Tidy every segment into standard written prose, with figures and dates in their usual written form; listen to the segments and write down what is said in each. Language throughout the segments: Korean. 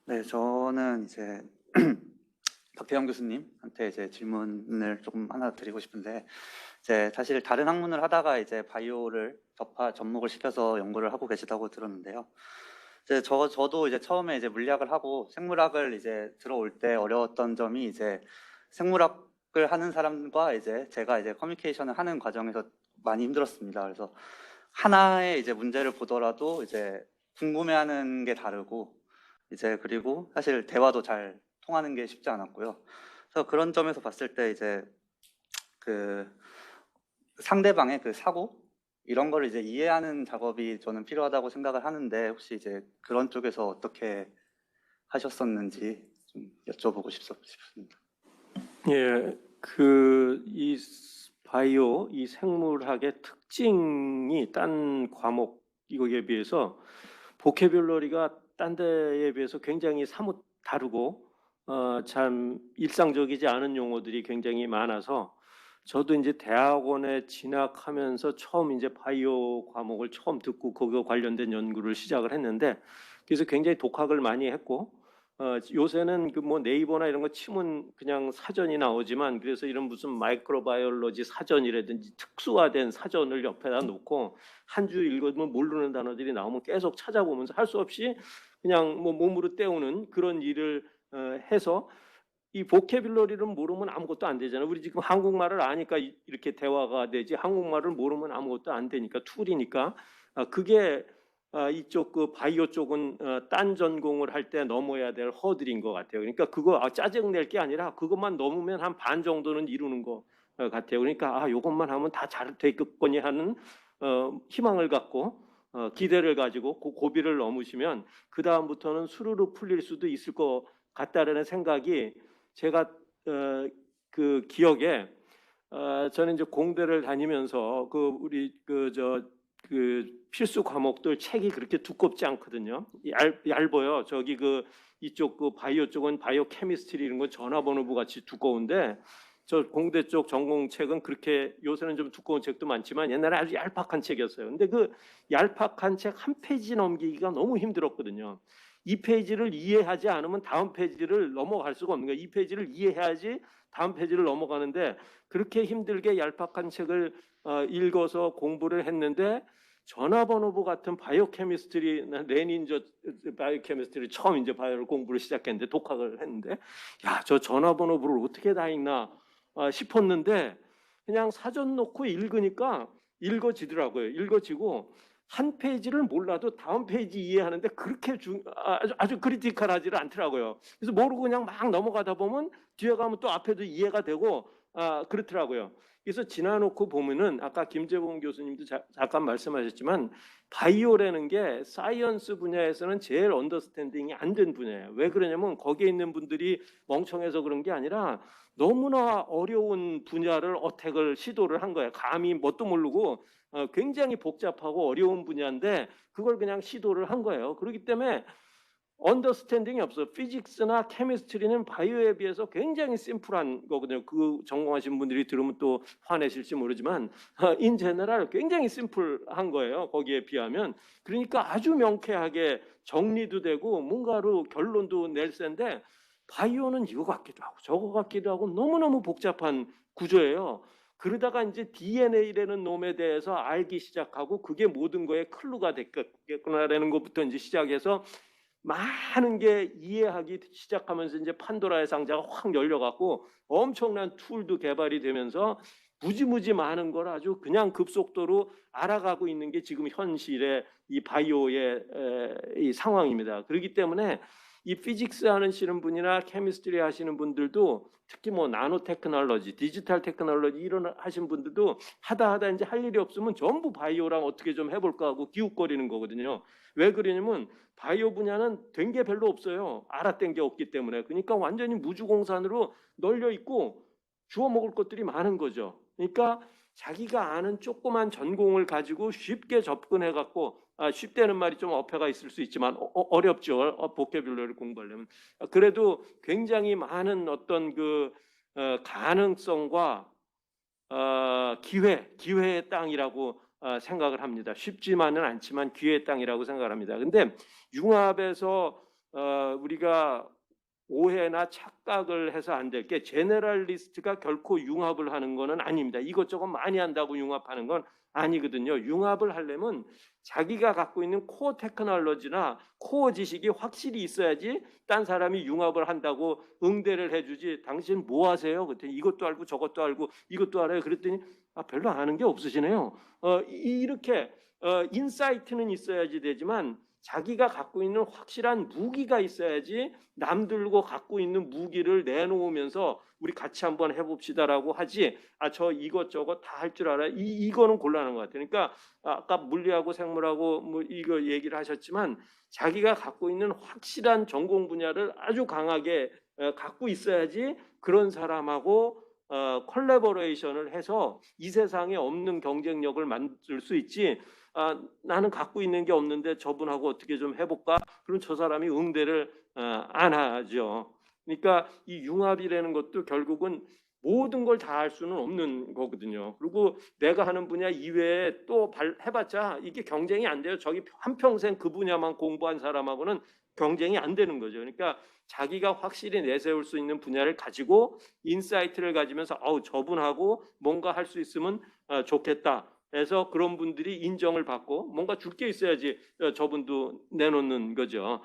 네, 저는 이제 박태영 교수님한테 이제 질문을 조금 하나 드리고 싶은데, 이제 사실 다른 학문을 하다가 이제 바이오를 접목을 시켜서 연구를 하고 계시다고 들었는데요. 이제 저도 이제 처음에 이제 물리학을 하고 생물학을 이제 들어올 때 어려웠던 점이 이제 생물학을 하는 사람과 이제 제가 이제 커뮤니케이션을 하는 과정에서 많이 힘들었습니다. 그래서 하나의 이제 문제를 보더라도 이제 궁금해하는 게 다르고, 이제 그리고 사실 대화도 잘 통하는 게 쉽지 않았고요. 그래서 그런 점에서 봤을 때 이제 그 상대방의 그 사고 이런 걸 이제 이해하는 작업이 저는 필요하다고 생각을 하는데, 혹시 이제 그런 쪽에서 어떻게 하셨었는지 좀 여쭤보고 싶습니다. 예, 이 바이오, 이 생물학의 특징이 딴 과목 이거에 비해서 보캐뷸러리가 딴 데에 비해서 굉장히 사뭇 다르고 참 일상적이지 않은 용어들이 굉장히 많아서 저도 이제 대학원에 진학하면서 처음 이제 바이오 과목을 처음 듣고 그거 관련된 연구를 시작을 했는데, 그래서 굉장히 독학을 많이 했고, 요새는 그 뭐 네이버나 이런 거 치면 그냥 사전이 나오지만, 그래서 이런 무슨 마이크로바이올로지 사전이라든지 특수화된 사전을 옆에다 놓고 한 줄 읽으면 모르는 단어들이 나오면 계속 찾아보면서 할 수 없이 그냥 뭐 몸으로 때우는 그런 일을 해서, 이 보캐뷸러리를 모르면 아무것도 안 되잖아요. 우리 지금 한국말을 아니까 이렇게 대화가 되지, 한국말을 모르면 아무것도 안 되니까, 툴이니까. 그게 이쪽 그 바이오 쪽은 딴 전공을 할 때 넘어야 될 허들인 것 같아요. 그러니까 그거 짜증 낼 게 아니라 그것만 넘으면 한 반 정도는 이루는 것 같아요. 그러니까 요것만 하면 다 잘 되겠거니 하는 희망을 갖고, 기대를 가지고 그 고비를 넘으시면 그 다음부터는 수르르 풀릴 수도 있을 것 같다라는 생각이, 제가 그 기억에, 저는 이제 공대를 다니면서 그 우리 그 필수 과목들 책이 그렇게 두껍지 않거든요. 얇아요. 저기 이쪽 그 바이오 쪽은 바이오 케미스트리 이런 건 전화번호부 같이 두꺼운데, 저 공대 쪽 전공 책은 그렇게, 요새는 좀 두꺼운 책도 많지만 옛날에 아주 얄팍한 책이었어요. 근데 그 얄팍한 책 한 페이지 넘기기가 너무 힘들었거든요. 이 페이지를 이해하지 않으면 다음 페이지를 넘어갈 수가 없는 거예요. 이 페이지를 이해해야지 다음 페이지를 넘어가는데, 그렇게 힘들게 얄팍한 책을 읽어서 공부를 했는데, 전화번호부 같은 바이오케미스트리, 레닌 저 바이오케미스트리 처음 이제 바이오를 공부를 시작했는데, 독학을 했는데, 야, 저 전화번호부를 어떻게 다 읽나 싶었는데, 그냥 사전 놓고 읽으니까 읽어지더라고요. 읽어지고 한 페이지를 몰라도 다음 페이지 이해하는데 그렇게 아주 크리티컬하지를 않더라고요. 그래서 모르고 그냥 막 넘어가다 보면 뒤에 가면 또 앞에도 이해가 되고 그렇더라고요. 그래서 지나놓고 보면은 아까 김재봉 교수님도 잠깐 말씀하셨지만, 바이오라는 게 사이언스 분야에서는 제일 언더스탠딩이 안 된 분야예요. 왜 그러냐면 거기에 있는 분들이 멍청해서 그런 게 아니라 너무나 어려운 분야를 어택을 시도를 한 거예요. 감히 뭣도 모르고 굉장히 복잡하고 어려운 분야인데 그걸 그냥 시도를 한 거예요. 그렇기 때문에 언더스탠딩이 없어. 피직스나 케미스트리는 바이오에 비해서 굉장히 심플한 거거든요. 그 전공하신 분들이 들으면 또 화내실지 모르지만 인 제너럴 굉장히 심플한 거예요. 거기에 비하면. 그러니까 아주 명쾌하게 정리도 되고 뭔가로 결론도 낼 센데, 바이오는 이거 같기도 하고 저거 같기도 하고 너무너무 복잡한 구조예요. 그러다가 이제 DNA라는 놈에 대해서 알기 시작하고 그게 모든 거에 클루가 됐겠구나라는 것부터 이제 시작해서 많은 게 이해하기 시작하면서 이제 판도라의 상자가 확 열려갖고 엄청난 툴도 개발이 되면서 무지무지 많은 걸 아주 그냥 급속도로 알아가고 있는 게 지금 현실의 이 바이오의 이 상황입니다. 그렇기 때문에 이 피직스 하시는 분이나 케미스트리 하시는 분들도, 특히 뭐 나노 테크놀로지, 디지털 테크놀로지 이런 하신 분들도 하다 이제 할 일이 없으면 전부 바이오랑 어떻게 좀 해볼까 하고 기웃거리는 거거든요. 왜 그러냐면 바이오 분야는 된 게 별로 없어요. 알아낸 게 없기 때문에. 그러니까 완전히 무주공산으로 널려 있고 주워 먹을 것들이 많은 거죠. 그러니까 자기가 아는 조그만 전공을 가지고 쉽게 접근해 갖고, 쉽다는 말이 좀 어폐가 있을 수 있지만 어렵죠. 보캐뷸러리를 공부하려면. 그래도 굉장히 많은 어떤 가능성과 기회의 땅이라고 생각을 합니다. 쉽지만은 않지만 기회의 땅이라고 생각을 합니다. 근데 융합에서 우리가 오해나 착각을 해서 안 될 게 제너럴리스트가 결코 융합을 하는 거는 아닙니다. 이것저것 많이 한다고 융합하는 건 아니거든요. 융합을 하려면 자기가 갖고 있는 코어 테크놀로지나 코어 지식이 확실히 있어야지 딴 사람이 융합을 한다고 응대를 해주지. 당신 뭐 하세요? 그랬더니 이것도 알고 저것도 알고 이것도 알아요. 그랬더니 별로 아는 게 없으시네요. 이렇게 인사이트는 있어야지 되지만 자기가 갖고 있는 확실한 무기가 있어야지 남들고 갖고 있는 무기를 내놓으면서 우리 같이 한번 해봅시다라고 하지. 저 이것저것 다 할 줄 알아요. 이거는 곤란한 것 같아요. 그러니까 아까 물리하고 생물하고 뭐 이거 얘기를 하셨지만 자기가 갖고 있는 확실한 전공 분야를 아주 강하게 갖고 있어야지 그런 사람하고 콜라보레이션을 해서 이 세상에 없는 경쟁력을 만들 수 있지. 나는 갖고 있는 게 없는데 저분하고 어떻게 좀 해볼까? 그럼 저 사람이 응대를 안 하죠. 그러니까 이 융합이라는 것도 결국은 모든 걸 다 할 수는 없는 거거든요. 그리고 내가 하는 분야 이외에 또 해봤자 이게 경쟁이 안 돼요. 저기 한평생 그 분야만 공부한 사람하고는 경쟁이 안 되는 거죠. 그러니까 자기가 확실히 내세울 수 있는 분야를 가지고 인사이트를 가지면서 저분하고 뭔가 할 수 있으면 좋겠다. 해서 그런 분들이 인정을 받고 뭔가 줄 게 있어야지 저분도 내놓는 거죠.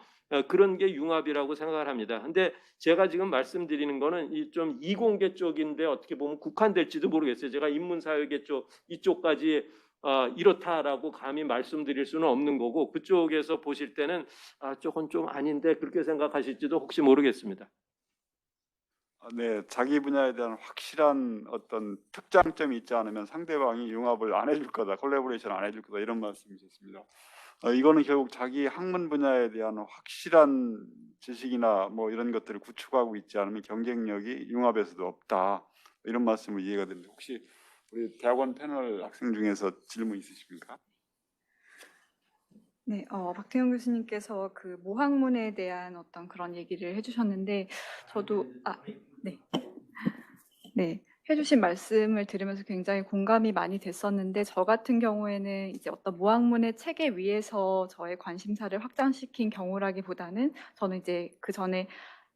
그런 게 융합이라고 생각을 합니다. 근데 제가 지금 말씀드리는 거는 좀 이공계 쪽인데 어떻게 보면 국한될지도 모르겠어요. 제가 인문사회계 쪽 이쪽까지 이렇다라고 감히 말씀드릴 수는 없는 거고 그쪽에서 보실 때는 조금 좀 아닌데 그렇게 생각하실지도 혹시 모르겠습니다. 네, 자기 분야에 대한 확실한 어떤 특장점이 있지 않으면 상대방이 융합을 안 해줄 거다, 콜라보레이션 안 해줄 거다 이런 말씀이셨습니다. 이거는 결국 자기 학문 분야에 대한 확실한 지식이나 뭐 이런 것들을 구축하고 있지 않으면 경쟁력이 융합에서도 없다 이런 말씀을 이해가 됩니다. 혹시 우리 대학원 패널 학생 중에서 질문 있으십니까? 네, 박태영 교수님께서 그 모학문에 대한 어떤 그런 얘기를 해주셨는데, 저도, 네, 해주신 말씀을 들으면서 굉장히 공감이 많이 됐었는데, 저 같은 경우에는 이제 어떤 모학문의 체계 위에서 저의 관심사를 확장시킨 경우라기보다는 저는 이제 그 전에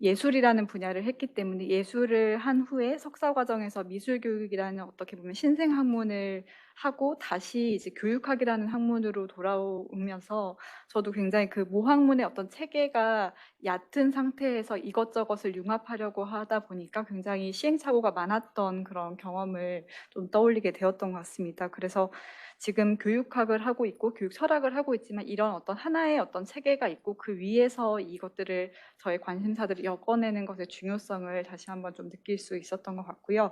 예술이라는 분야를 했기 때문에 예술을 한 후에 석사 과정에서 미술 교육이라는 어떻게 보면 신생 학문을 하고 다시 이제 교육학이라는 학문으로 돌아오면서 저도 굉장히 그 모학문의 어떤 체계가 얕은 상태에서 이것저것을 융합하려고 하다 보니까 굉장히 시행착오가 많았던 그런 경험을 좀 떠올리게 되었던 것 같습니다. 그래서 지금 교육학을 하고 있고 교육 철학을 하고 있지만 이런 어떤 하나의 어떤 체계가 있고 그 위에서 이것들을 저의 관심사들을 엮어내는 것의 중요성을 다시 한번 좀 느낄 수 있었던 것 같고요.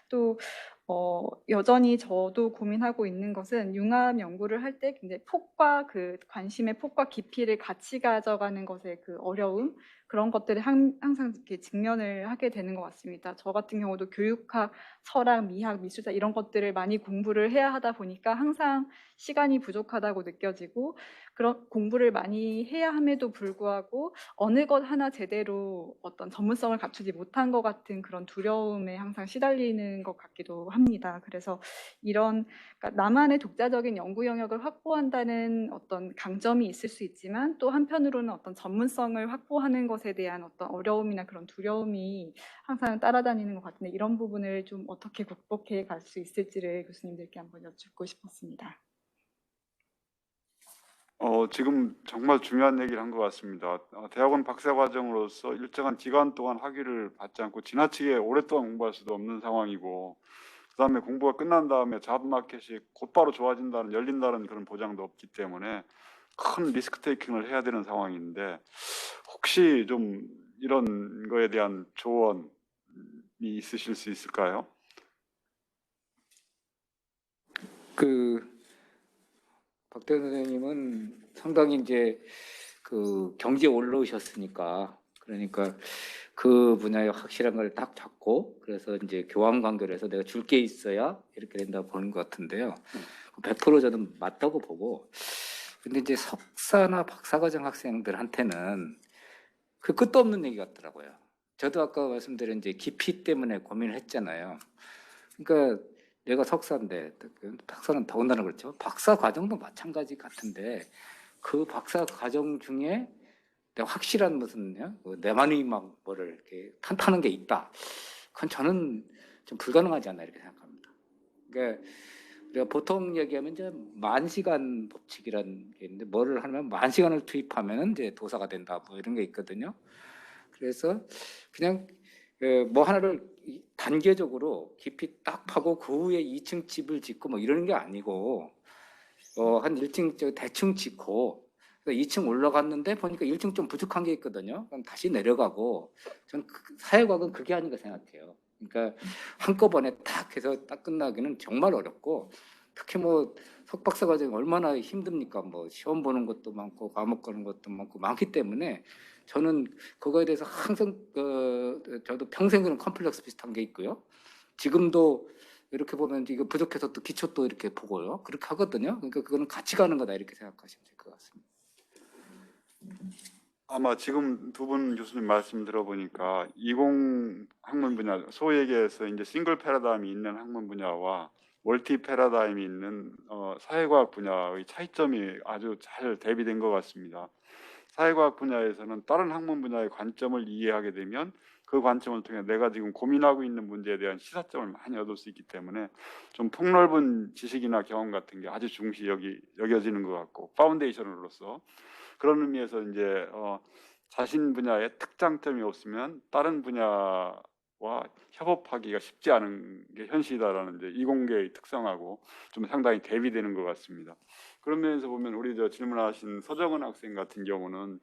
또 여전히 저도 고민하고 있는 것은 융합 연구를 할 때 굉장히 폭과 그 관심의 폭과 깊이를 같이 가져가는 것의 그 어려움 그런 것들을 항상 이렇게 직면을 하게 되는 것 같습니다. 저 같은 경우도 교육학, 철학, 미학, 미술사 이런 것들을 많이 공부를 해야 하다 보니까 항상 시간이 부족하다고 느껴지고 그런 공부를 많이 해야 함에도 불구하고 어느 것 하나 제대로 어떤 전문성을 갖추지 못한 것 같은 그런 두려움에 항상 시달리는 것 같기도 합니다. 그래서 이런 그러니까 나만의 독자적인 연구 영역을 확보한다는 어떤 강점이 있을 수 있지만 또 한편으로는 어떤 전문성을 확보하는 것에 대한 어떤 어려움이나 그런 두려움이 항상 따라다니는 것 같은데 이런 부분을 좀 어떻게 극복해 갈 수 있을지를 교수님들께 한번 여쭙고 싶었습니다. 지금 정말 중요한 얘기를 한 것 같습니다. 대학원 박사 과정으로서 일정한 기간 동안 학위를 받지 않고 지나치게 오랫동안 공부할 수도 없는 상황이고 그다음에 공부가 끝난 다음에 잡마켓이 곧바로 좋아진다는 열린다는 그런 보장도 없기 때문에 큰 리스크 테이킹을 해야 되는 상황인데 혹시 좀 이런 거에 대한 조언이 있으실 수 있을까요? 박대현 선생님은 상당히 이제 그 경지에 올라오셨으니까 그러니까 그 분야에 확실한 걸 딱 잡고 그래서 이제 교환 관계를 해서 내가 줄 게 있어야 이렇게 된다 보는 것 같은데요. 100% 저는 맞다고 보고 근데 이제 석사나 박사과정 학생들한테는 그 끝도 없는 얘기 같더라고요. 저도 아까 말씀드린 이제 깊이 때문에 고민을 했잖아요. 그러니까 내가 석사인데 박사는 더군다나 그렇죠. 박사 과정도 마찬가지 같은데 그 박사 과정 중에 확실한 무슨 내만이 막 뭐를 이렇게 탄탄한 게 있다. 그건 저는 좀 불가능하지 않나 이렇게 생각합니다. 그러니까 우리가 보통 얘기하면 이제 만시간 법칙이라는 게 있는데 뭐를 하면 만시간을 투입하면 이제 도사가 된다 뭐 이런 게 있거든요. 그래서 그냥 뭐 하나를 단계적으로 깊이 딱 파고 그 후에 2층 집을 짓고 뭐 이러는 게 아니고 한 1층 대충 짓고 2층 올라갔는데 보니까 1층 좀 부족한 게 있거든요. 그럼 다시 내려가고 저는 사회과학은 그게 아닌가 생각해요. 그러니까 한꺼번에 딱 해서 딱 끝나기는 정말 어렵고 특히 뭐 석박사 과정이 얼마나 힘듭니까? 뭐 시험 보는 것도 많고 과목 가는 것도 많기 때문에 저는 그거에 대해서 항상 저도 평생 그런 컴플렉스 비슷한 게 있고요. 지금도 이렇게 보면 이거 부족해서 또 기초 또 이렇게 보고요. 그렇게 하거든요. 그러니까 그거는 같이 가는 거다 이렇게 생각하시면 될 것 같습니다. 아마 지금 두 분 교수님 말씀 들어보니까 20 학문 분야, 소위 얘기해서 이제 싱글 패러다임이 있는 학문 분야와 멀티 패러다임이 있는 사회과학 분야의 차이점이 아주 잘 대비된 것 같습니다. 사회과학 분야에서는 다른 학문 분야의 관점을 이해하게 되면 그 관점을 통해 내가 지금 고민하고 있는 문제에 대한 시사점을 많이 얻을 수 있기 때문에 좀 폭넓은 지식이나 경험 같은 게 아주 중시 여겨지는 것 같고 파운데이션으로서 그런 의미에서 이제 자신 분야에 특장점이 없으면 다른 분야와 협업하기가 쉽지 않은 게 현실이다라는 이제 이공계의 특성하고 좀 상당히 대비되는 것 같습니다. 그런 면에서 보면 우리 질문하신 서정은 학생 같은 경우는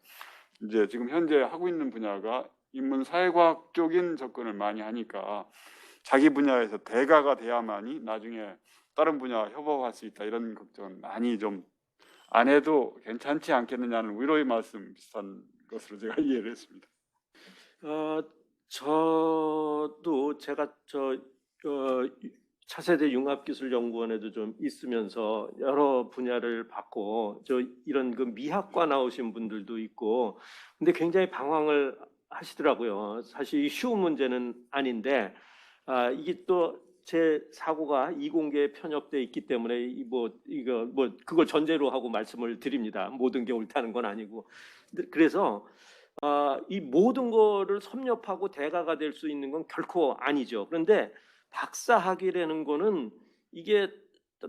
이제 지금 현재 하고 있는 분야가 인문 사회과학 쪽인 접근을 많이 하니까 자기 분야에서 대가가 돼야만이 나중에 다른 분야 협업할 수 있다 이런 걱정은 많이 좀 안 해도 괜찮지 않겠느냐는 위로의 말씀 비슷한 것으로 제가 이해를 했습니다. 저도 제가 차세대 융합기술연구원에도 좀 있으면서 여러 분야를 봤고 이런 그 미학과 나오신 분들도 있고 근데 굉장히 방황을 하시더라고요. 사실 쉬운 문제는 아닌데 이게 또 제 사고가 이공계에 편협돼 있기 때문에 그걸 전제로 하고 말씀을 드립니다. 모든 게 옳다는 건 아니고 그래서 이 모든 거를 섭렵하고 대가가 될 수 있는 건 결코 아니죠. 그런데 박사학위라는 거는 이게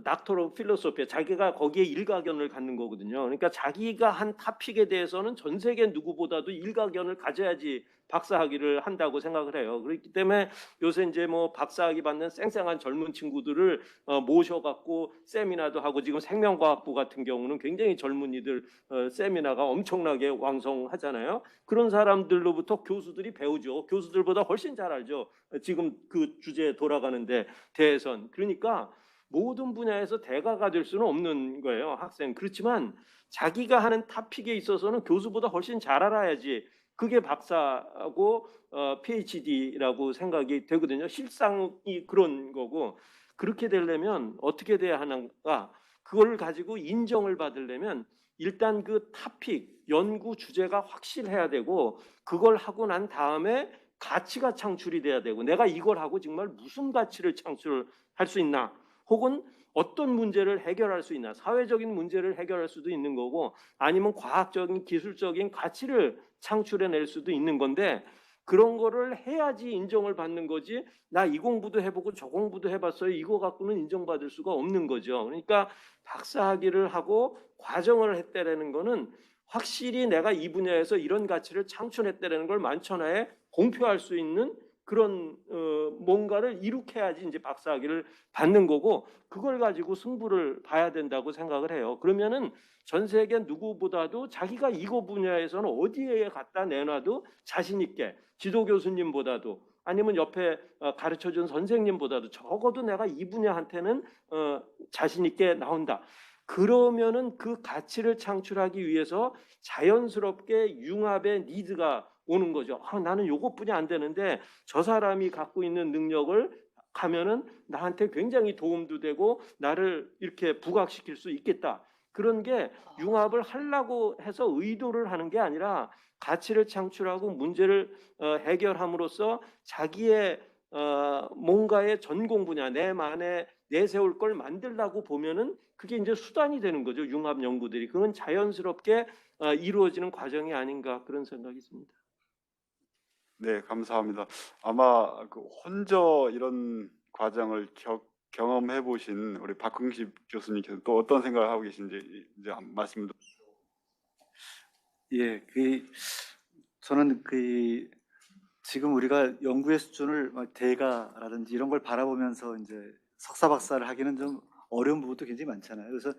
닥터 오브 필로소피아 자기가 거기에 일가견을 갖는 거거든요. 그러니까 자기가 한 토픽에 대해서는 전 세계 누구보다도 일가견을 가져야지 박사학위를 한다고 생각을 해요. 그렇기 때문에 요새 이제 뭐 박사학위 받는 쌩쌩한 젊은 친구들을 모셔갖고 세미나도 하고 지금 생명과학부 같은 경우는 굉장히 젊은이들 세미나가 엄청나게 왕성하잖아요. 그런 사람들로부터 교수들이 배우죠. 교수들보다 훨씬 잘 알죠. 지금 그 주제에 돌아가는데 대해선. 그러니까 모든 분야에서 대가가 될 수는 없는 거예요. 학생. 그렇지만 자기가 하는 토픽에 있어서는 교수보다 훨씬 잘 알아야지 그게 박사하고 PhD라고 생각이 되거든요. 실상이 그런 거고 그렇게 되려면 어떻게 돼야 하는가? 그걸 가지고 인정을 받으려면 일단 그 토픽, 연구 주제가 확실해야 되고 그걸 하고 난 다음에 가치가 창출이 돼야 되고 내가 이걸 하고 정말 무슨 가치를 창출할 수 있나? 혹은 어떤 문제를 해결할 수 있나 사회적인 문제를 해결할 수도 있는 거고 아니면 과학적인 기술적인 가치를 창출해낼 수도 있는 건데 그런 거를 해야지 인정을 받는 거지 나 이 공부도 해보고 저 공부도 해봤어요 이거 갖고는 인정받을 수가 없는 거죠. 그러니까 박사학위를 하고 과정을 했다라는 거는 확실히 내가 이 분야에서 이런 가치를 창출했다라는 걸 만천하에 공표할 수 있는 그런 뭔가를 이룩해야지 이제 박사학위를 받는 거고 그걸 가지고 승부를 봐야 된다고 생각을 해요. 그러면은 전 세계 누구보다도 자기가 이거 분야에서는 어디에 갖다 내놔도 자신 있게 지도 교수님보다도 아니면 옆에 가르쳐준 선생님보다도 적어도 내가 이 분야한테는 자신 있게 나온다. 그러면은 그 가치를 창출하기 위해서 자연스럽게 융합의 니드가 오는 거죠. 나는 요것뿐이 안 되는데 저 사람이 갖고 있는 능력을 가면은 나한테 굉장히 도움도 되고 나를 이렇게 부각시킬 수 있겠다. 그런 게 융합을 하려고 해서 의도를 하는 게 아니라 가치를 창출하고 문제를 해결함으로써 자기의 뭔가의 전공 분야, 내만의 내세울 걸 만들라고 보면은 그게 이제 수단이 되는 거죠. 융합 연구들이. 그건 자연스럽게 이루어지는 과정이 아닌가 그런 생각이 듭니다. 네, 감사합니다. 아마 그 혼자 이런 과정을 경험해 보신 우리 박흥식 교수님께서 또 어떤 생각을 하고 계신지 이제 한 말씀. 예, 저는 지금 우리가 연구의 수준을 막 대가라든지 이런 걸 바라보면서 이제 석사 박사를 하기는 좀 어려운 부분도 굉장히 많잖아요. 그래서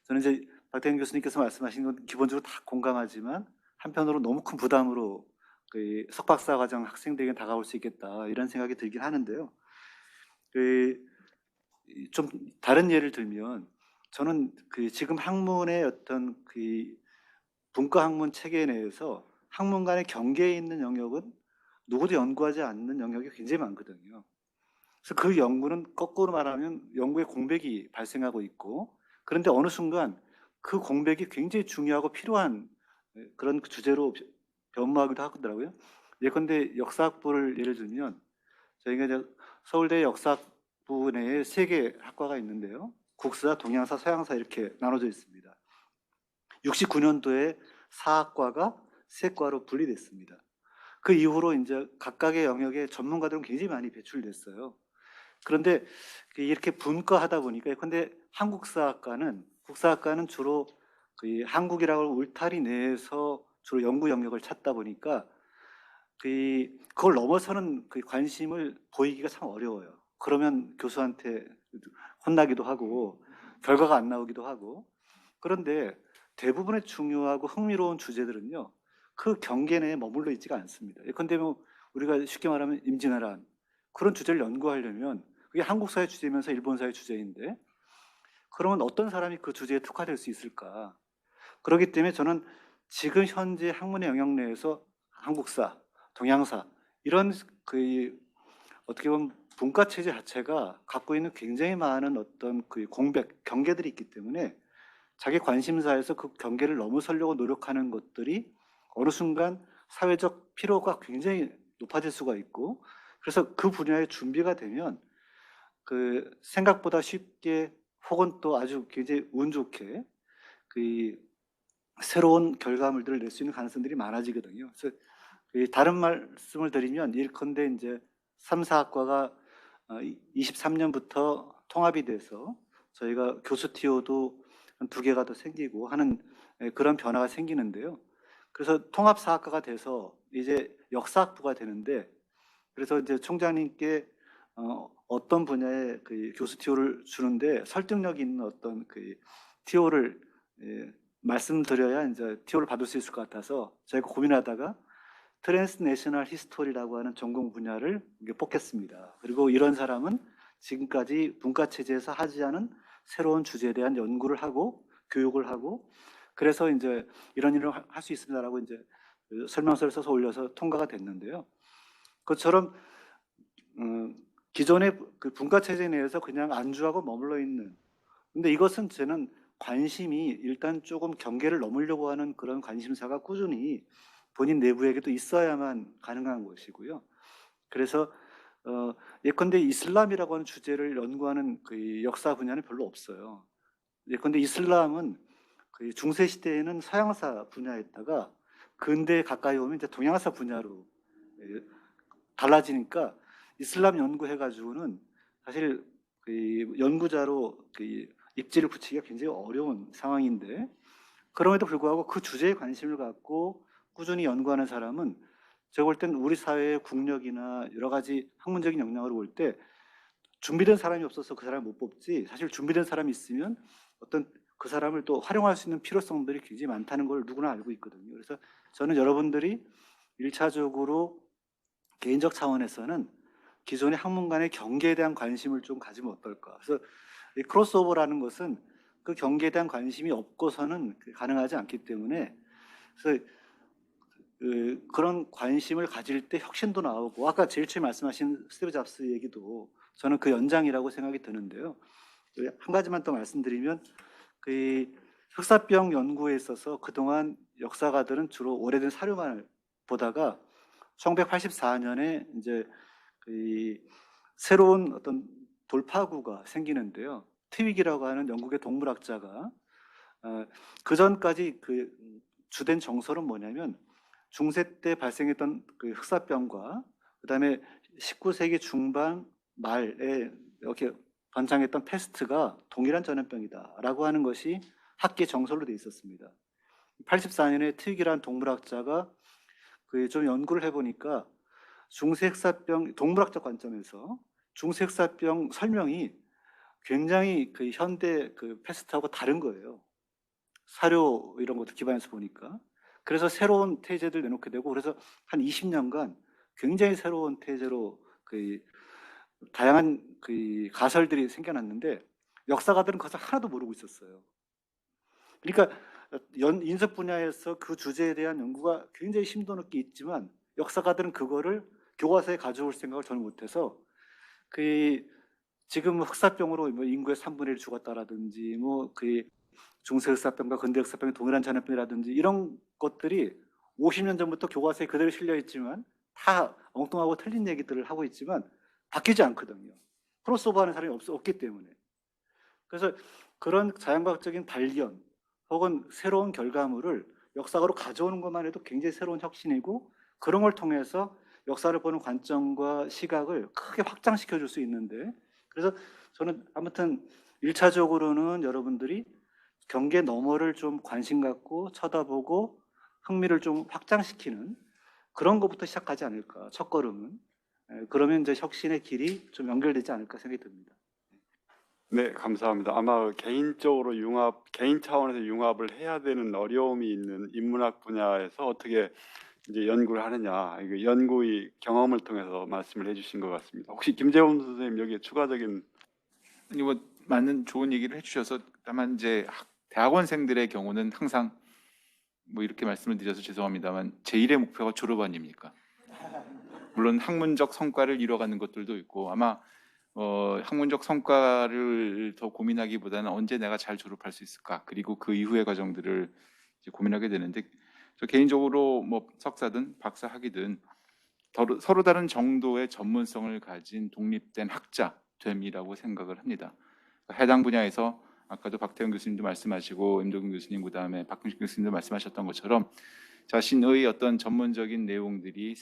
저는 이제 박태현 교수님께서 말씀하신 건 기본적으로 다 공감하지만 한편으로 너무 큰 부담으로 석박사 과정 학생들에게 다가올 수 있겠다 이런 생각이 들긴 하는데요. 좀 다른 예를 들면 저는 지금 학문의 어떤 분과 학문 체계 내에서 학문 간의 경계에 있는 영역은 누구도 연구하지 않는 영역이 굉장히 많거든요. 그래서 그 연구는 거꾸로 말하면 연구의 공백이 발생하고 있고, 그런데 어느 순간 그 공백이 굉장히 중요하고 필요한 그런 주제로 변모하기도 하더라고요. 예컨대 역사학부를 예를 들면 저희가 이제 서울대 역사학부 내에 3개 학과가 있는데요. 국사, 동양사, 서양사 이렇게 나눠져 있습니다. 69년도에 사학과가 3과로 분리됐습니다. 그 이후로 이제 각각의 영역에 전문가들은 굉장히 많이 배출됐어요. 그런데 이렇게 분과하다 보니까, 근데 국사학과는 주로 한국이라고 하는 울타리 내에서 주로 연구 영역을 찾다 보니까 그걸 넘어서는 관심을 보이기가 참 어려워요. 그러면 교수한테 혼나기도 하고 결과가 안 나오기도 하고. 그런데 대부분의 중요하고 흥미로운 주제들은요, 그 경계 내에 머물러 있지가 않습니다. 예컨대 우리가 쉽게 말하면 임진왜란 그런 주제를 연구하려면 그게 한국사의 주제면서 일본사의 주제인데, 그러면 어떤 사람이 그 주제에 특화될 수 있을까? 그렇기 때문에 저는 지금 현재 학문의 영역 내에서 한국사, 동양사 이런 어떻게 보면 분과 체제 자체가 갖고 있는 굉장히 많은 어떤 공백, 경계들이 있기 때문에 자기 관심사에서 그 경계를 넘어서려고 노력하는 것들이 어느 순간 사회적 피로가 굉장히 높아질 수가 있고, 그래서 그 분야의 준비가 되면 생각보다 쉽게 혹은 또 아주 굉장히 운 좋게 새로운 결과물들을 낼 수 있는 가능성들이 많아지거든요. 그래서 다른 말씀을 드리면 예컨대 이제 3, 4학과가 23년부터 통합이 돼서 저희가 교수 TO도 한 2개가 더 생기고 하는 그런 변화가 생기는데요. 그래서 통합 사학과가 돼서 이제 역사학부가 되는데, 그래서 이제 총장님께 어떤 분야의 교수 TO를 주는데 설득력 있는 어떤 TO를 말씀드려야 이제 TO를 받을 수 있을 것 같아서 저희가 고민하다가 트랜스내셔널 히스토리라고 하는 전공 분야를 뽑겠습니다. 그리고 이런 사람은 지금까지 분과 체제에서 하지 않은 새로운 주제에 대한 연구를 하고 교육을 하고, 그래서 이제 이런 일을 할 수 있습니다라고 이제 설명서를 써서 올려서 통과가 됐는데요. 그것처럼 기존의 분과 체제 내에서 그냥 안주하고 머물러 있는, 근데 이것은 저는 관심이 일단 조금 경계를 넘으려고 하는 그런 관심사가 꾸준히 본인 내부에게도 있어야만 가능한 것이고요. 그래서 예컨대 이슬람이라고 하는 주제를 연구하는 역사 분야는 별로 없어요. 예컨대 이슬람은 중세 시대에는 서양사 분야였다가 근대에 가까이 오면 이제 동양사 분야로 달라지니까 이슬람 연구해가지고는 사실 연구자로 입지를 붙이기가 굉장히 어려운 상황인데, 그럼에도 불구하고 그 주제에 관심을 갖고 꾸준히 연구하는 사람은 제가 볼 땐 우리 사회의 국력이나 여러 가지 학문적인 역량으로 볼 때 준비된 사람이 없어서 그 사람을 못 뽑지, 사실 준비된 사람이 있으면 어떤 그 사람을 또 활용할 수 있는 필요성들이 굉장히 많다는 걸 누구나 알고 있거든요. 그래서 저는 여러분들이 1차적으로 개인적 차원에서는 기존의 학문 간의 경계에 대한 관심을 좀 가지면 어떨까. 그래서 이 크로스오버라는 것은 그 경계에 대한 관심이 없고서는 가능하지 않기 때문에, 그래서 그런 관심을 가질 때 혁신도 나오고, 아까 제일 처음 말씀하신 스티브 잡스 얘기도 저는 그 연장이라고 생각이 드는데요. 한 가지만 더 말씀드리면 흑사병 연구에 있어서 그동안 역사가들은 주로 오래된 사료만 보다가 1984년에 이제 새로운 어떤 돌파구가 생기는데요. 트윅이라고 하는 영국의 동물학자가 그 전까지 그 주된 정설은 뭐냐면 중세 때 발생했던 그 흑사병과 그다음에 19세기 중반 말에 이렇게 번창했던 패스트가 동일한 전염병이다라고 하는 것이 학계 정설로 돼 있었습니다. 84년에 트윅이라는 동물학자가 그 좀 연구를 해보니까 중세 흑사병 동물학적 관점에서 중세 흑사병 설명이 굉장히 그 현대 그 패스트하고 다른 거예요. 사료 이런 것도 기반해서 보니까. 그래서 새로운 태제들 내놓게 되고 그래서 한 20년간 굉장히 새로운 태제로 그 다양한 그 가설들이 생겨났는데 역사가들은 그것을 하나도 모르고 있었어요. 그러니까 인석 분야에서 그 주제에 대한 연구가 굉장히 심도 높게 있지만 역사가들은 그거를 교과서에 가져올 생각을 전혀 못해서 그 지금 흑사병으로 뭐 인구의 3분의 1 죽었다라든지 뭐 그 중세 흑사병과 근대 흑사병의 동일한 전염병이라든지 이런 것들이 50년 전부터 교과서에 그대로 실려 있지만 다 엉뚱하고 틀린 얘기들을 하고 있지만 바뀌지 않거든요. 크로스오버하는 사람이 없기 때문에. 그래서 그런 자연과학적인 발견 혹은 새로운 결과물을 역사가로 가져오는 것만 해도 굉장히 새로운 혁신이고 그런 걸 통해서 역사를 보는 관점과 시각을 크게 확장시켜 줄 수 있는데 그래서 저는 아무튼 1차적으로는 여러분들이 경계 너머를 좀 관심 갖고 쳐다보고 흥미를 좀 확장시키는 그런 것부터 시작하지 않을까 첫 걸음은 그러면 이제 혁신의 길이 좀 연결되지 않을까 생각이 듭니다. 네, 감사합니다. 아마 개인적으로 개인 차원에서 융합을 해야 되는 어려움이 있는 인문학 분야에서 어떻게 이제 연구를 하느냐, 이거 연구의 경험을 통해서 말씀을 해주신 것 같습니다. 혹시 김재원 선생님 여기에 추가적인 아니 뭐 많은 좋은 얘기를 해주셔서 다만 이제 대학원생들의 경우는 항상 뭐 이렇게 말씀을 드려서 죄송합니다만 제1의 목표가 졸업 아닙니까? 물론 학문적 성과를 이뤄가는 것들도 있고 아마 학문적 성과를 더 고민하기보다는 언제 내가 잘 졸업할 수 있을까 그리고 그 이후의 과정들을 이제 고민하게 되는데 저 개인적으로 뭐 석사든 박사 학위든 서로 다른 정도의 전문성을 가진 독립된 학자됨이라고 생각을 합니다. 해당 분야에서 아까도 박태영 교수님도 말씀하시고 임동균 교수님 그다음에 박근식 교수님도 말씀하셨던 것처럼 자신의 어떤 전문적인 내용들이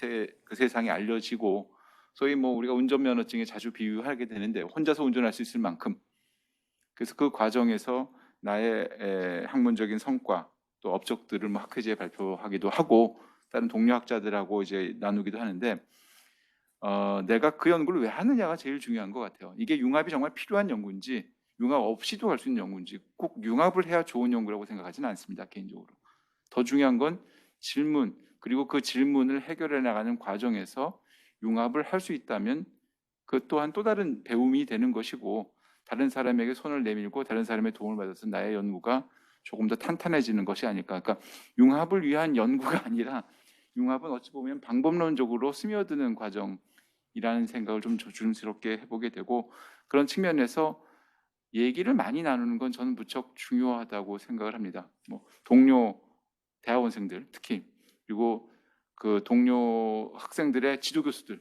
그 세상에 알려지고 소위 뭐 우리가 운전면허증에 자주 비유하게 되는데 혼자서 운전할 수 있을 만큼 그래서 그 과정에서 나의 학문적인 성과 또 업적들을 뭐 학회지에 발표하기도 하고 다른 동료 학자들하고 이제 나누기도 하는데 내가 그 연구를 왜 하느냐가 제일 중요한 것 같아요. 이게 융합이 정말 필요한 연구인지 융합 없이도 할 수 있는 연구인지 꼭 융합을 해야 좋은 연구라고 생각하지는 않습니다. 개인적으로. 더 중요한 건 질문 그리고 그 질문을 해결해 나가는 과정에서 융합을 할 수 있다면 그 또한 또 다른 배움이 되는 것이고 다른 사람에게 손을 내밀고 다른 사람의 도움을 받아서 나의 연구가 조금 더 탄탄해지는 것이 아닐까. 그러니까 융합을 위한 연구가 아니라 융합은 어찌 보면 방법론적으로 스며드는 과정이라는 생각을 좀 조심스럽게 해보게 되고 그런 측면에서 얘기를 많이 나누는 건 저는 무척 중요하다고 생각을 합니다. 뭐 동료 대학원생들 특히 그리고 그 동료 학생들의 지도 교수들을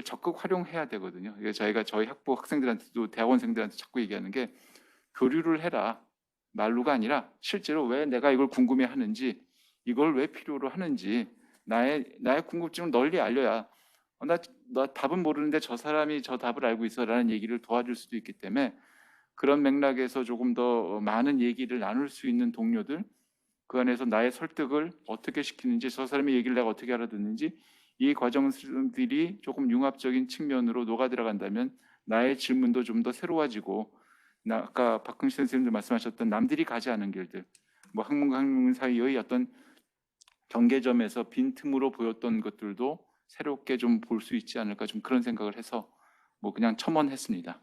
적극 활용해야 되거든요. 이게 저희가 저희 학부 학생들한테도 대학원생들한테 자꾸 얘기하는 게 교류를 해라 말로가 아니라 실제로 왜 내가 이걸 궁금해하는지 이걸 왜 필요로 하는지 나의 궁금증을 널리 알려야 나 답은 모르는데 저 사람이 저 답을 알고 있어라는 얘기를 도와줄 수도 있기 때문에 그런 맥락에서 조금 더 많은 얘기를 나눌 수 있는 동료들 그 안에서 나의 설득을 어떻게 시키는지 저 사람의 얘기를 내가 어떻게 알아듣는지 이 과정들이 조금 융합적인 측면으로 녹아 들어간다면 나의 질문도 좀 더 새로워지고 아까 박흥식 선생님도 말씀하셨던 남들이 가지 않은 길들 뭐 학문과 학문 사이의 어떤 경계점에서 빈틈으로 보였던 것들도 새롭게 좀 볼 수 있지 않을까 좀 그런 생각을 해서 뭐 그냥 첨언했습니다.